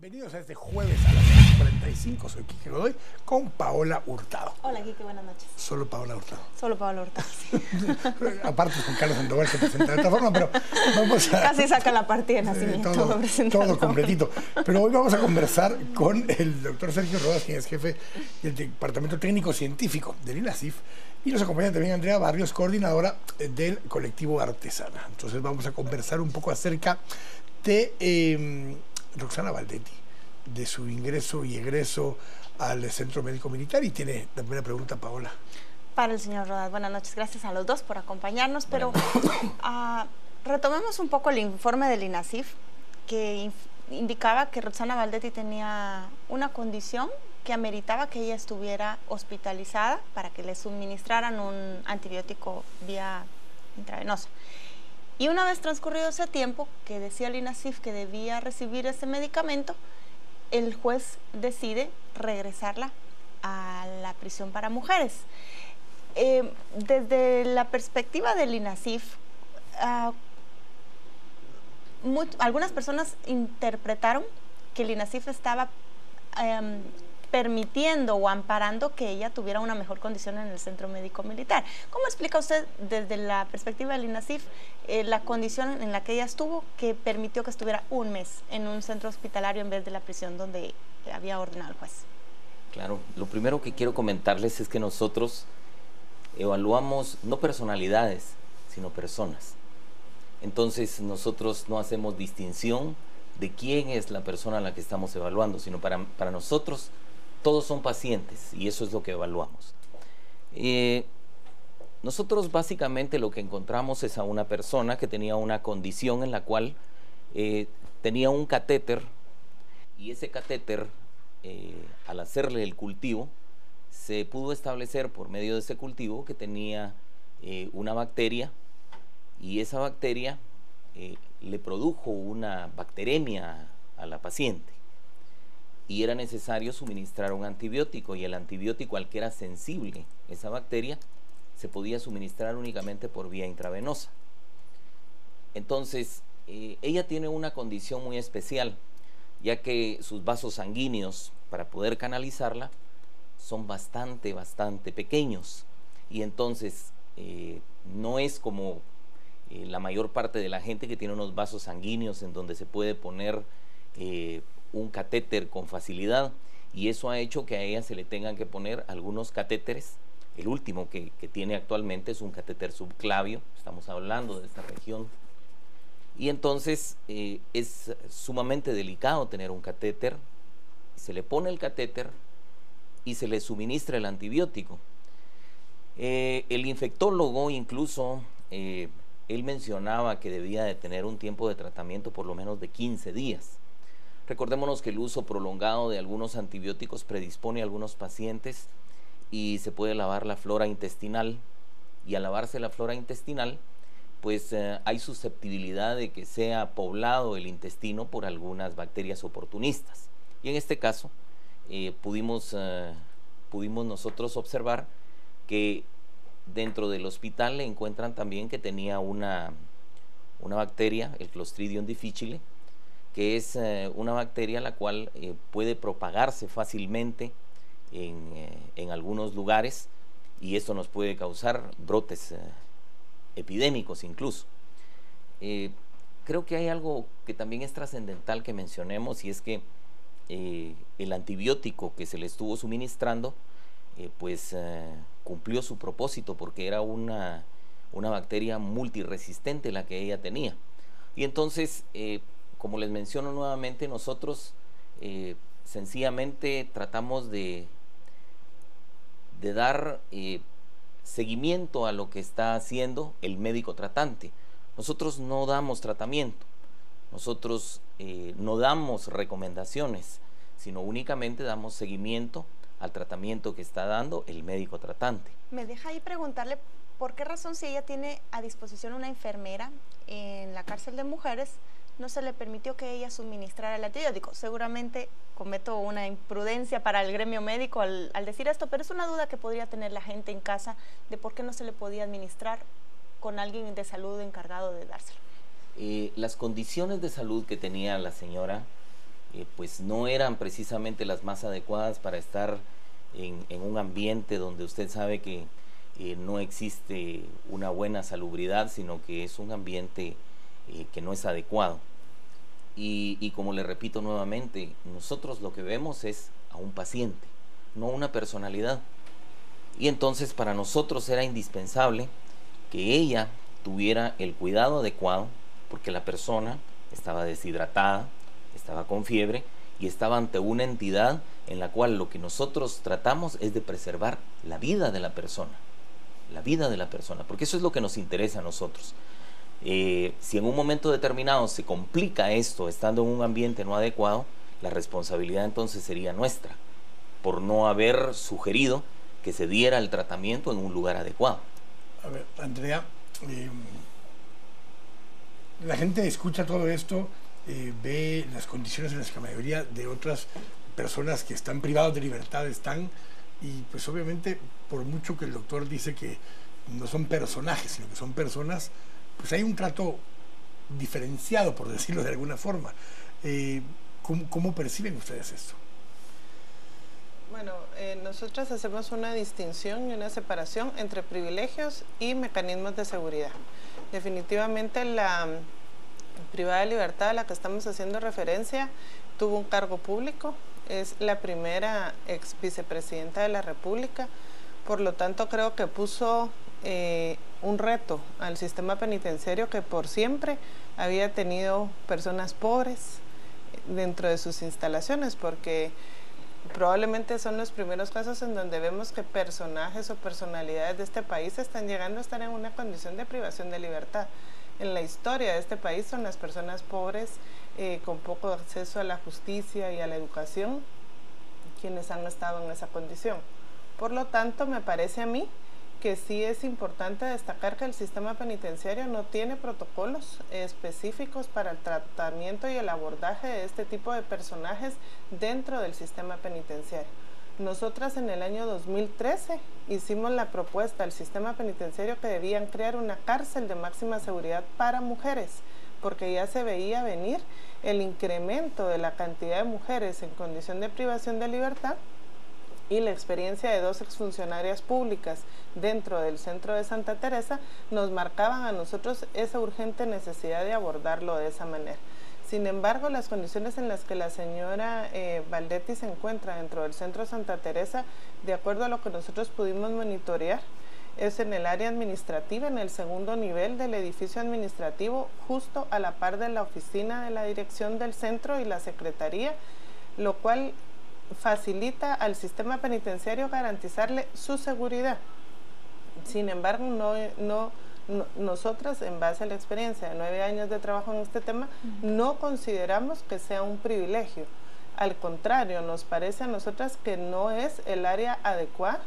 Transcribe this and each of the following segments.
Bienvenidos a este jueves a las 6:45. Soy Quique Godoy con Paola Hurtado. Hola, Quique, buenas noches. Solo Paola Hurtado. Solo Paola Hurtado, sí. Aparte con Carlos Sandoval se presenta de otra forma, pero vamos a... Casi saca la partida de nacimiento. Todo completito. Pero hoy vamos a conversar con el doctor Sergio Rodas, quien es jefe del Departamento Técnico Científico del INASIF, y nos acompaña también Andrea Barrios, coordinadora del colectivo Artesana. Entonces vamos a conversar un poco acerca de Roxana Valdetti, de su ingreso y egreso al Centro Médico Militar. Y tiene la primera pregunta, Paola. Para el señor Rodas, buenas noches. Gracias a los dos por acompañarnos, pero retomemos un poco el informe del INASIF, que indicaba que Roxana Valdetti tenía una condición que ameritaba que ella estuviera hospitalizada para que le suministraran un antibiótico vía intravenosa. Y una vez transcurrido ese tiempo, que decía el INASIF que debía recibir ese medicamento, el juez decide regresarla a la prisión para mujeres. Desde la perspectiva del INASIF, algunas personas interpretaron que el INASIF estaba permitiendo o amparando que ella tuviera una mejor condición en el Centro Médico Militar. ¿Cómo explica usted desde la perspectiva del INASIF la condición en la que ella estuvo que permitió que estuviera un mes en un centro hospitalario en vez de la prisión donde había ordenado el juez? Claro, lo primero que quiero comentarles es que nosotros evaluamos no personalidades, sino personas. Entonces nosotros no hacemos distinción de quién es la persona a la que estamos evaluando, sino para nosotros todos son pacientes y eso es lo que evaluamos. Nosotros básicamente lo que encontramos es a una persona que tenía una condición en la cual tenía un catéter, y ese catéter, al hacerle el cultivo, se pudo establecer por medio de ese cultivo que tenía una bacteria, y esa bacteria le produjo una bacteremia a la paciente. Y era necesario suministrar un antibiótico, y el antibiótico, al que era sensible esa bacteria, se podía suministrar únicamente por vía intravenosa. Entonces, ella tiene una condición muy especial, ya que sus vasos sanguíneos, para poder canalizarla, son bastante pequeños. Y entonces, no es como la mayor parte de la gente que tiene unos vasos sanguíneos en donde se puede poner un catéter con facilidad, y eso ha hecho que a ella se le tengan que poner algunos catéteres. El último que tiene actualmente es un catéter subclavio, estamos hablando de esta región, y entonces es sumamente delicado tener un catéter. Se le pone el catéter y se le suministra el antibiótico. El infectólogo incluso, él mencionaba que debía de tener un tiempo de tratamiento por lo menos de 15 días. Recordémonos que el uso prolongado de algunos antibióticos predispone a algunos pacientes y se puede lavar la flora intestinal, y al lavarse la flora intestinal, pues hay susceptibilidad de que sea poblado el intestino por algunas bacterias oportunistas. Y en este caso pudimos nosotros observar que dentro del hospital le encuentran también que tenía una bacteria, el Clostridium difficile, que es una bacteria la cual puede propagarse fácilmente en algunos lugares, y esto nos puede causar brotes epidémicos incluso. Creo que hay algo que también es trascendental que mencionemos, y es que el antibiótico que se le estuvo suministrando cumplió su propósito, porque era una bacteria multiresistente la que ella tenía. Y entonces, como les menciono nuevamente, nosotros sencillamente tratamos de dar seguimiento a lo que está haciendo el médico tratante. Nosotros no damos tratamiento, nosotros no damos recomendaciones, sino únicamente damos seguimiento al tratamiento que está dando el médico tratante. Me deja ahí preguntarle por qué razón, si ella tiene a disposición una enfermera en la cárcel de mujeres, no se le permitió que ella suministrara el antibiótico. Seguramente cometo una imprudencia para el gremio médico al decir esto, pero es una duda que podría tener la gente en casa de por qué no se le podía administrar con alguien de salud encargado de dárselo. Las condiciones de salud que tenía la señora pues no eran precisamente las más adecuadas para estar en un ambiente donde usted sabe que no existe una buena salubridad, sino que es un ambiente que no es adecuado. Y como le repito nuevamente, nosotros lo que vemos es a un paciente, no una personalidad. Y entonces para nosotros era indispensable que ella tuviera el cuidado adecuado, porque la persona estaba deshidratada, estaba con fiebre y estaba ante una entidad en la cual lo que nosotros tratamos es de preservar la vida de la persona, porque eso es lo que nos interesa a nosotros. Si en un momento determinado se complica esto estando en un ambiente no adecuado, la responsabilidad entonces sería nuestra, por no haber sugerido que se diera el tratamiento en un lugar adecuado. A ver, Andrea, la gente escucha todo esto, ve las condiciones en las que la mayoría de otras personas que están privadas de libertad están, y pues obviamente por mucho que el doctor dice que no son personajes, sino que son personas, pues hay un trato diferenciado, por decirlo de alguna forma. ¿Cómo perciben ustedes esto? Bueno, nosotros hacemos una distinción y una separación entre privilegios y mecanismos de seguridad. Definitivamente la privada de libertad a la que estamos haciendo referencia tuvo un cargo público, es la primera ex vicepresidenta de la República, por lo tanto creo que puso un reto al sistema penitenciario que por siempre había tenido personas pobres dentro de sus instalaciones, porque probablemente son los primeros casos en donde vemos que personajes o personalidades de este país están llegando a estar en una condición de privación de libertad. En la historia de este país son las personas pobres con poco acceso a la justicia y a la educación quienes han estado en esa condición. Por lo tanto, me parece a mí que sí es importante destacar que el sistema penitenciario no tiene protocolos específicos para el tratamiento y el abordaje de este tipo de personajes dentro del sistema penitenciario. Nosotras en el año 2013 hicimos la propuesta al sistema penitenciario que debían crear una cárcel de máxima seguridad para mujeres, porque ya se veía venir el incremento de la cantidad de mujeres en condición de privación de libertad, y la experiencia de 2 exfuncionarias públicas dentro del centro de Santa Teresa nos marcaban a nosotros esa urgente necesidad de abordarlo de esa manera. Sin embargo, las condiciones en las que la señora Baldetti se encuentra dentro del centro Santa Teresa, de acuerdo a lo que nosotros pudimos monitorear, es en el área administrativa, en el segundo nivel del edificio administrativo, justo a la par de la oficina de la dirección del centro y la secretaría, lo cual facilita al sistema penitenciario garantizarle su seguridad. Sin embargo, nosotras, en base a la experiencia de 9 años de trabajo en este tema, no consideramos que sea un privilegio. Al contrario, nos parece a nosotras que no es el área adecuada,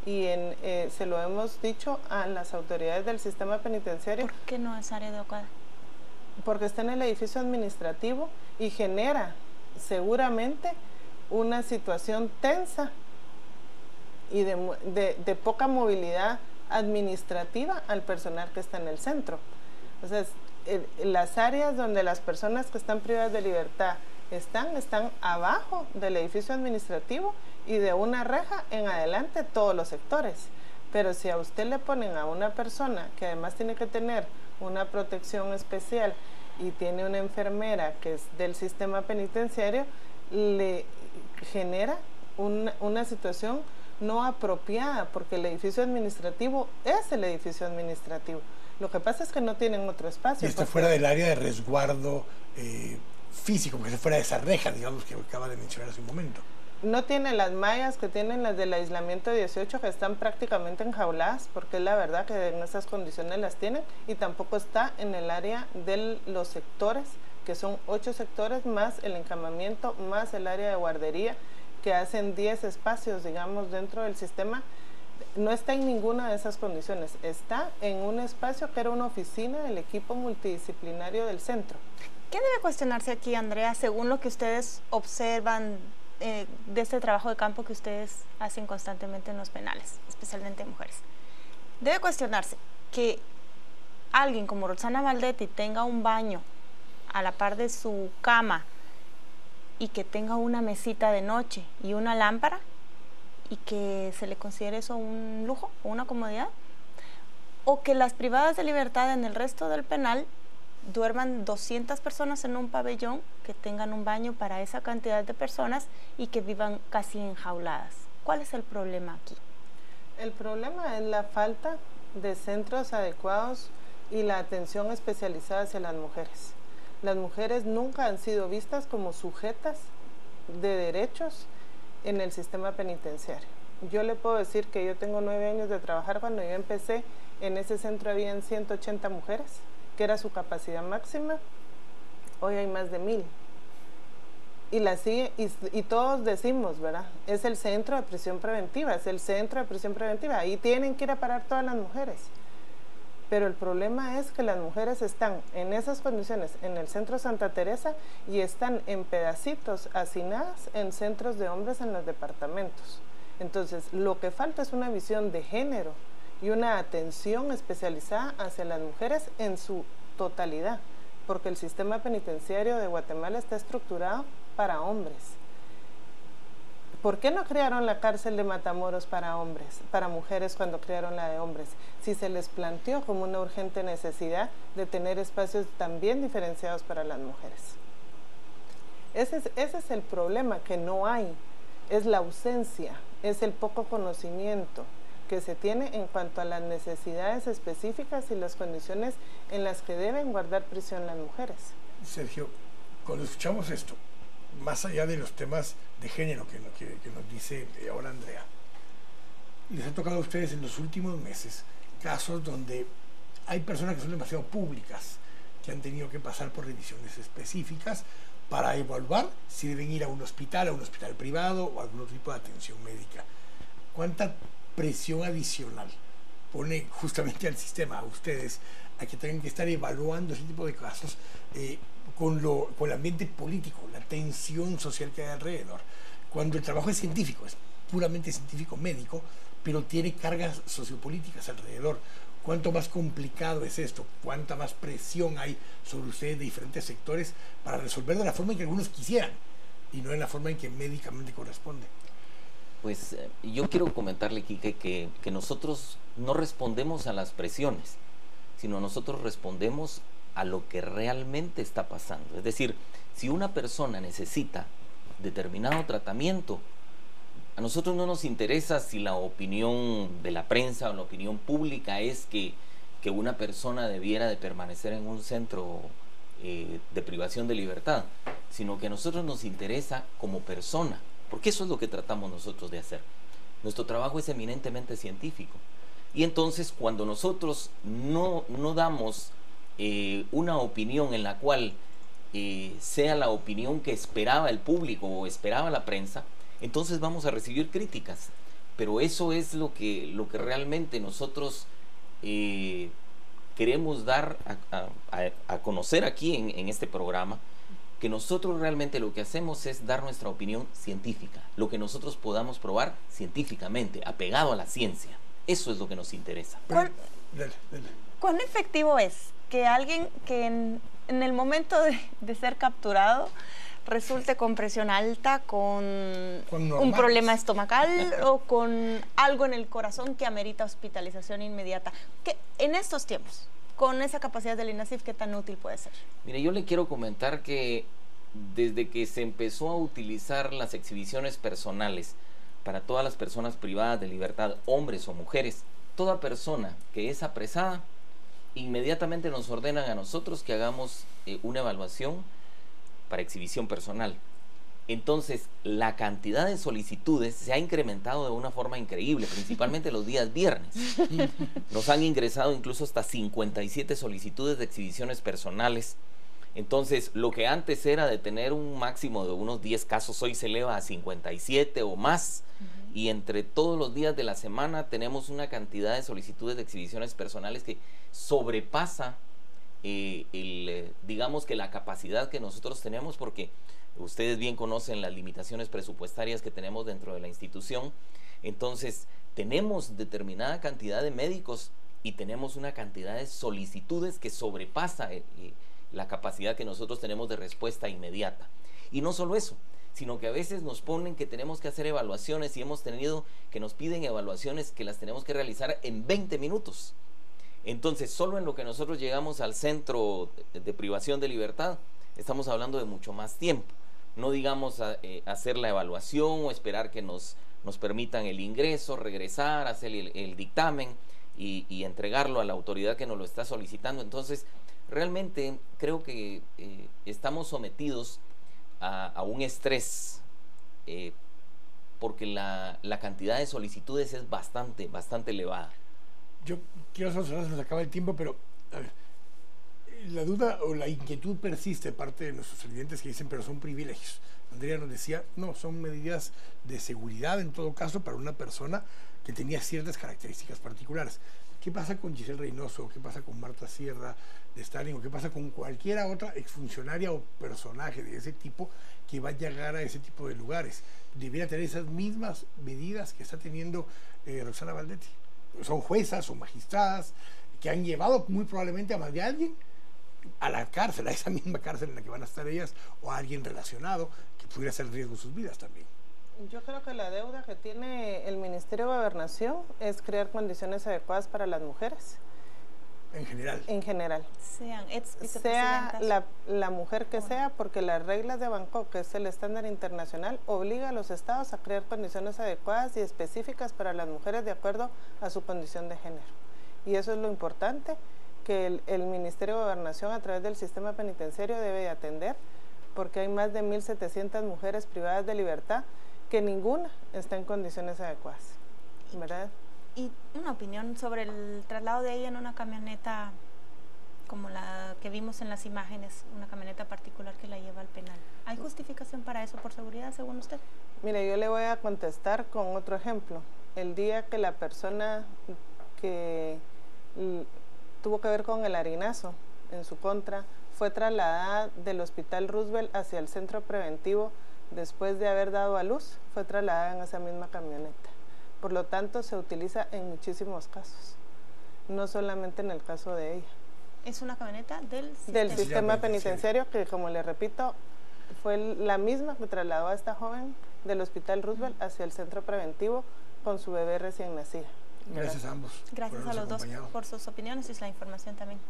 y se lo hemos dicho a las autoridades del sistema penitenciario. ¿Por qué no es área adecuada? Porque está en el edificio administrativo y genera seguramente una situación tensa y de poca movilidad administrativa al personal que está en el centro. Entonces, las áreas donde las personas que están privadas de libertad están abajo del edificio administrativo y de una reja en adelante todos los sectores. Pero si a usted le ponen a una persona que además tiene que tener una protección especial y tiene una enfermera que es del sistema penitenciario, le genera una situación no apropiada, porque el edificio administrativo es el edificio administrativo. Lo que pasa es que no tienen otro espacio. Y está fuera del área de resguardo físico, porque está fuera de esa reja, digamos, que acaba de mencionar hace un momento. No tiene las mallas que tienen las del aislamiento 18, que están prácticamente enjauladas, porque es la verdad que en esas condiciones las tienen, y tampoco está en el área de los sectores, que son 8 sectores más el encamamiento, más el área de guardería, que hacen 10 espacios, digamos, dentro del sistema. No está en ninguna de esas condiciones, está en un espacio que era una oficina del equipo multidisciplinario del centro. ¿Qué debe cuestionarse aquí, Andrea, según lo que ustedes observan de este trabajo de campo que ustedes hacen constantemente en los penales, especialmente en mujeres? Debe cuestionarse que alguien como Roxana Baldetti tenga un baño a la par de su cama y que tenga una mesita de noche y una lámpara y que se le considere eso un lujo o una comodidad, o que las privadas de libertad en el resto del penal duerman 200 personas en un pabellón, que tengan un baño para esa cantidad de personas y que vivan casi enjauladas. ¿Cuál es el problema aquí? El problema es la falta de centros adecuados y la atención especializada hacia las mujeres. Las mujeres nunca han sido vistas como sujetas de derechos en el sistema penitenciario. Yo le puedo decir que yo tengo 9 años de trabajar. Cuando yo empecé, en ese centro habían 180 mujeres, que era su capacidad máxima. Hoy hay más de 1000. Y todos decimos, ¿verdad? Es el centro de prisión preventiva, es el centro de prisión preventiva. Ahí tienen que ir a parar todas las mujeres. Pero el problema es que las mujeres están en esas condiciones en el centro Santa Teresa y están en pedacitos hacinadas en centros de hombres en los departamentos. Entonces, lo que falta es una visión de género y una atención especializada hacia las mujeres en su totalidad, porque el sistema penitenciario de Guatemala está estructurado para hombres. ¿Por qué no crearon la cárcel de Matamoros para hombres, para mujeres cuando crearon la de hombres? Si se les planteó como una urgente necesidad de tener espacios también diferenciados para las mujeres. Ese es el problema, que no hay, es la ausencia, es el poco conocimiento que se tiene en cuanto a las necesidades específicas y las condiciones en las que deben guardar prisión las mujeres. Sergio, cuando escuchamos esto, más allá de los temas de género que nos dice ahora Andrea, les ha tocado a ustedes en los últimos meses casos donde hay personas que son demasiado públicas, que han tenido que pasar por revisiones específicas para evaluar si deben ir a un hospital privado o a algún otro tipo de atención médica. ¿Cuánta presión adicional pone justamente al sistema, a ustedes, a que tengan que estar evaluando ese tipo de casos con el ambiente político, la tensión social que hay alrededor, cuando el trabajo es científico, es puramente científico médico, pero tiene cargas sociopolíticas alrededor? ¿Cuánto más complicado es esto? ¿Cuánta más presión hay sobre ustedes de diferentes sectores para resolver de la forma en que algunos quisieran y no en la forma en que médicamente corresponde? Pues yo quiero comentarle, Quique, que nosotros no respondemos a las presiones, sino nosotros respondemos a lo que realmente está pasando. Es decir, si una persona necesita determinado tratamiento, a nosotros no nos interesa si la opinión de la prensa o la opinión pública es que una persona debiera de permanecer en un centro de privación de libertad, sino que a nosotros nos interesa como persona, porque eso es lo que tratamos nosotros de hacer. Nuestro trabajo es eminentemente científico. Y entonces, cuando nosotros no damos una opinión en la cual sea la opinión que esperaba el público o esperaba la prensa, entonces vamos a recibir críticas. Pero eso es lo que realmente nosotros queremos dar a conocer aquí en este programa, que nosotros realmente lo que hacemos es dar nuestra opinión científica, lo que nosotros podamos probar científicamente, apegado a la ciencia. Eso es lo que nos interesa. ¿Cuán efectivo es que alguien que en el momento de ser capturado resulte con presión alta, con un problema estomacal o con algo en el corazón que amerita hospitalización inmediata? ¿Qué, en estos tiempos, con esa capacidad del INASIF, qué tan útil puede ser? Mire, yo le quiero comentar que desde que se empezó a utilizar las exhibiciones personales para todas las personas privadas de libertad, hombres o mujeres, toda persona que es apresada, inmediatamente nos ordenan a nosotros que hagamos una evaluación para exhibición personal. Entonces, la cantidad de solicitudes se ha incrementado de una forma increíble, principalmente los días viernes. Nos han ingresado incluso hasta 57 solicitudes de exhibiciones personales. Entonces, lo que antes era de tener un máximo de unos 10 casos, hoy se eleva a 57 o más. Y entre todos los días de la semana tenemos una cantidad de solicitudes de exhibiciones personales que sobrepasa digamos que la capacidad que nosotros tenemos, porque ustedes bien conocen las limitaciones presupuestarias que tenemos dentro de la institución. Entonces tenemos determinada cantidad de médicos y tenemos una cantidad de solicitudes que sobrepasa la capacidad que nosotros tenemos de respuesta inmediata. Y no solo eso, sino que a veces nos ponen que tenemos que hacer evaluaciones y hemos tenido que nos piden evaluaciones que las tenemos que realizar en 20 minutos. Entonces, solo en lo que nosotros llegamos al centro de privación de libertad, estamos hablando de mucho más tiempo. No digamos hacer la evaluación o esperar que nos permitan el ingreso, regresar, hacer el dictamen y entregarlo a la autoridad que nos lo está solicitando. Entonces, realmente creo que estamos sometidos a un estrés porque la cantidad de solicitudes es bastante elevada. Yo quiero solucionar, se nos acaba el tiempo, pero a ver, la duda o la inquietud persiste de parte de nuestros televidentes que dicen, pero son privilegios. Andrea nos decía, no, son medidas de seguridad en todo caso para una persona que tenía ciertas características particulares. ¿Qué pasa con Giselle Reynoso? ¿Qué pasa con Marta Sierra de Stalin? ¿O qué pasa con cualquiera otra exfuncionaria o personaje de ese tipo que va a llegar a ese tipo de lugares? ¿Debería tener esas mismas medidas que está teniendo Roxana Baldetti? Son juezas o magistradas que han llevado muy probablemente a más de alguien a la cárcel, a esa misma cárcel en la que van a estar ellas, o a alguien relacionado que pudiera hacer riesgo sus vidas también. Yo creo que la deuda que tiene el Ministerio de Gobernación es crear condiciones adecuadas para las mujeres. En general. En general. Sea la mujer que sea, porque las reglas de Bangkok, que es el estándar internacional, obliga a los estados a crear condiciones adecuadas y específicas para las mujeres de acuerdo a su condición de género. Y eso es lo importante que el Ministerio de Gobernación a través del sistema penitenciario debe de atender, porque hay más de 1.700 mujeres privadas de libertad que ninguna está en condiciones adecuadas, ¿verdad? Y una opinión sobre el traslado de ella en una camioneta como la que vimos en las imágenes, una camioneta particular que la lleva al penal. ¿Hay justificación para eso por seguridad, según usted? Mire, yo le voy a contestar con otro ejemplo. El día que la persona que tuvo que ver con el harinazo en su contra fue trasladada del Hospital Roosevelt hacia el centro preventivo después de haber dado a luz, fue trasladada en esa misma camioneta. Por lo tanto, se utiliza en muchísimos casos, no solamente en el caso de ella. ¿Es una camioneta del sistema penitenciario que, como le repito, fue la misma que trasladó a esta joven del Hospital Roosevelt hacia el centro preventivo con su bebé recién nacida? Gracias a ambos. Gracias a los dos por sus opiniones y la información también.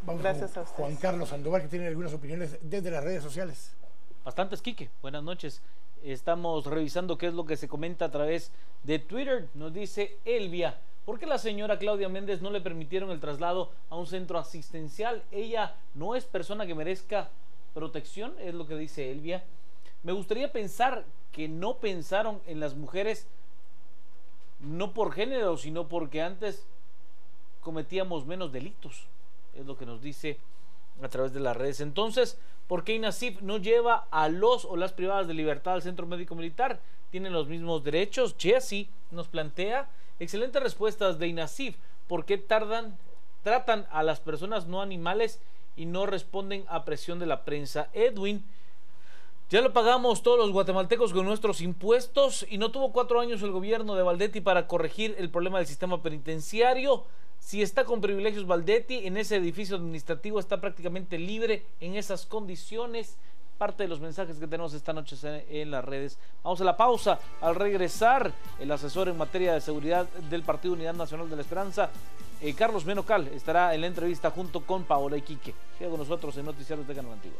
Vamos Gracias a ustedes. Juan Carlos Sandoval, que tiene algunas opiniones desde las redes sociales. Bastantes, Quique. Buenas noches. Estamos revisando qué es lo que se comenta a través de Twitter. Nos dice Elvia, ¿por qué la señora Claudia Méndez no le permitieron el traslado a un centro asistencial? Ella no es persona que merezca protección, es lo que dice Elvia. Me gustaría pensar que no pensaron en las mujeres, no por género, sino porque antes cometíamos menos delitos, es lo que nos dice a través de las redes. Entonces, ¿por qué INASIF no lleva a los o las privadas de libertad al centro médico militar? ¿Tienen los mismos derechos? Jesse nos plantea excelentes respuestas de INASIF. ¿Por qué tratan a las personas no animales y no responden a presión de la prensa? Edwin, ya lo pagamos todos los guatemaltecos con nuestros impuestos y no tuvo 4 años el gobierno de Baldetti para corregir el problema del sistema penitenciario. Si está con privilegios Baldetti, en ese edificio administrativo está prácticamente libre en esas condiciones. Parte de los mensajes que tenemos esta noche en las redes. Vamos a la pausa. Al regresar, el asesor en materia de seguridad del Partido Unidad Nacional de la Esperanza, Carlos Menocal, estará en la entrevista junto con Paola Iquique. Siga con nosotros en Noticiarios de Canal Antigua.